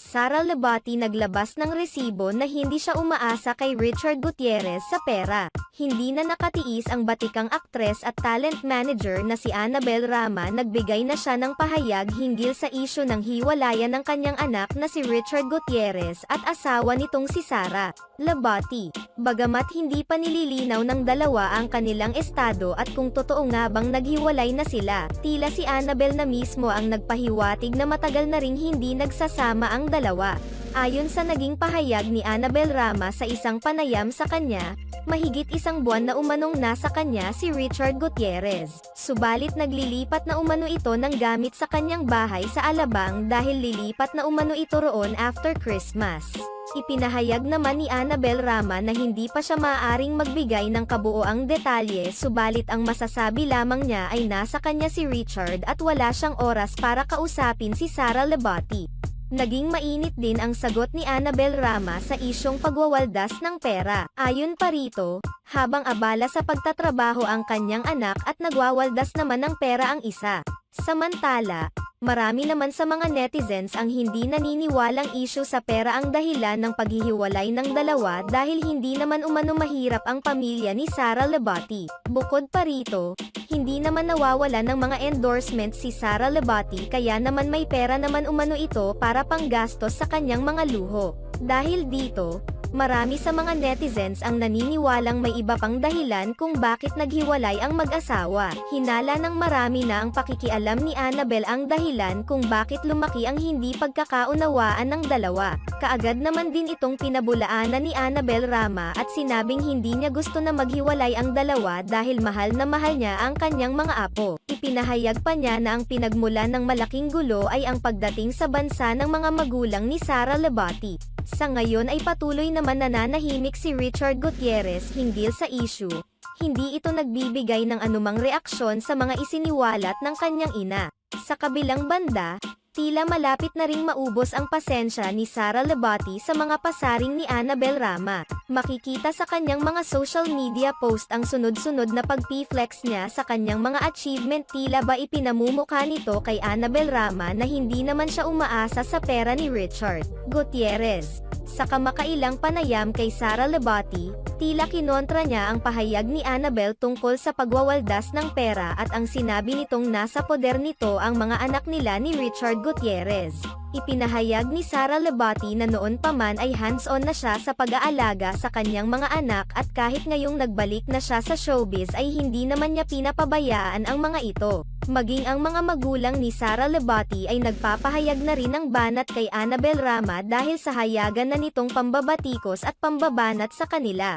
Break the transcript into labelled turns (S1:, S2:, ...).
S1: Sara Lebati naglabas ng resibo na hindi siya umaasa kay Richard Gutierrez sa pera. Hindi na nakatiis ang batikang aktres at talent manager na si Annabel Rama, nagbigay na siya ng pahayag hinggil sa isyu ng hiwalayan ng kanyang anak na si Richard Gutierrez at asawa nitong si Sara Lebati. Bagamat hindi pa nililinaw ng dalawa ang kanilang estado at kung totoo nga bang naghiwalay na sila, tila si Annabel na mismo ang nagpahiwatig na matagal na ring hindi nagsasama ang dalawa. Ayon sa naging pahayag ni Annabel Rama sa isang panayam sa kanya, mahigit isang buwan na umanong nasa kanya si Richard Gutierrez. Subalit naglilipat na umano ito ng gamit sa kanyang bahay sa Alabang dahil lilipat na umano ito roon after Christmas. Ipinahayag naman ni Annabel Rama na hindi pa siya maaaring magbigay ng kabuoang detalye, subalit ang masasabi lamang niya ay nasa kanya si Richard at wala siyang oras para kausapin si Sara Lebati. Naging mainit din ang sagot ni Annabel Rama sa isyong pagwawaldas ng pera. Ayon pa rito, habang abala sa pagtatrabaho ang kanyang anak at nagwawaldas naman ng pera ang isa. Samantala, marami naman sa mga netizens ang hindi naniniwalang isyu sa pera ang dahilan ng paghihiwalay ng dalawa dahil hindi naman umano mahirap ang pamilya ni Sara Lebati. Bukod pa rito, hindi naman nawawala ng mga endorsement si Sara Lebati kaya naman may pera naman umano ito para panggastos sa kanyang mga luho. Dahil dito, marami sa mga netizens ang naniniwalang may iba pang dahilan kung bakit naghiwalay ang mag-asawa. Hinala ng marami na ang pakikialam ni Annabel ang dahilan kung bakit lumaki ang hindi pagkakaunawaan ng dalawa. Kaagad naman din itong pinabulaanan ni Annabel Rama at sinabing hindi niya gusto na maghiwalay ang dalawa dahil mahal na mahal niya ang kanyang mga apo. Ipinahayag pa niya na ang pinagmulan ng malaking gulo ay ang pagdating sa bansa ng mga magulang ni Sara Lebati. Sa ngayon ay patuloy naman nananahimik si Richard Gutierrez hinggil sa issue. Hindi ito nagbibigay ng anumang reaksyon sa mga isiniwalat ng kanyang ina. Sa kabilang banda, tila malapit na ring maubos ang pasensya ni Sara Lebati sa mga pasaring ni Annabel Rama. Makikita sa kanyang mga social media post ang sunod-sunod na pag-flex niya sa kanyang mga achievement, tila ba ipinamumukha nito kay Annabel Rama na hindi naman siya umaasa sa pera ni Richard Gutierrez. Sa kamakailang panayam kay Sara Lebati, tila kinontra niya ang pahayag ni Annabel tungkol sa pagwawaldas ng pera at ang sinabi nitong nasa poder nito ang mga anak nila ni Richard Gutierrez. Ipinahayag ni Sara Lebati na noon pa man ay hands-on na siya sa pag-aalaga sa kanyang mga anak at kahit ngayong nagbalik na siya sa showbiz ay hindi naman niya pinapabayaan ang mga ito. Maging ang mga magulang ni Sara Lebati ay nagpapahayag na rin ng banat kay Annabel Rama dahil sa hayagan na nitong pambabatikos at pambabanat sa kanila.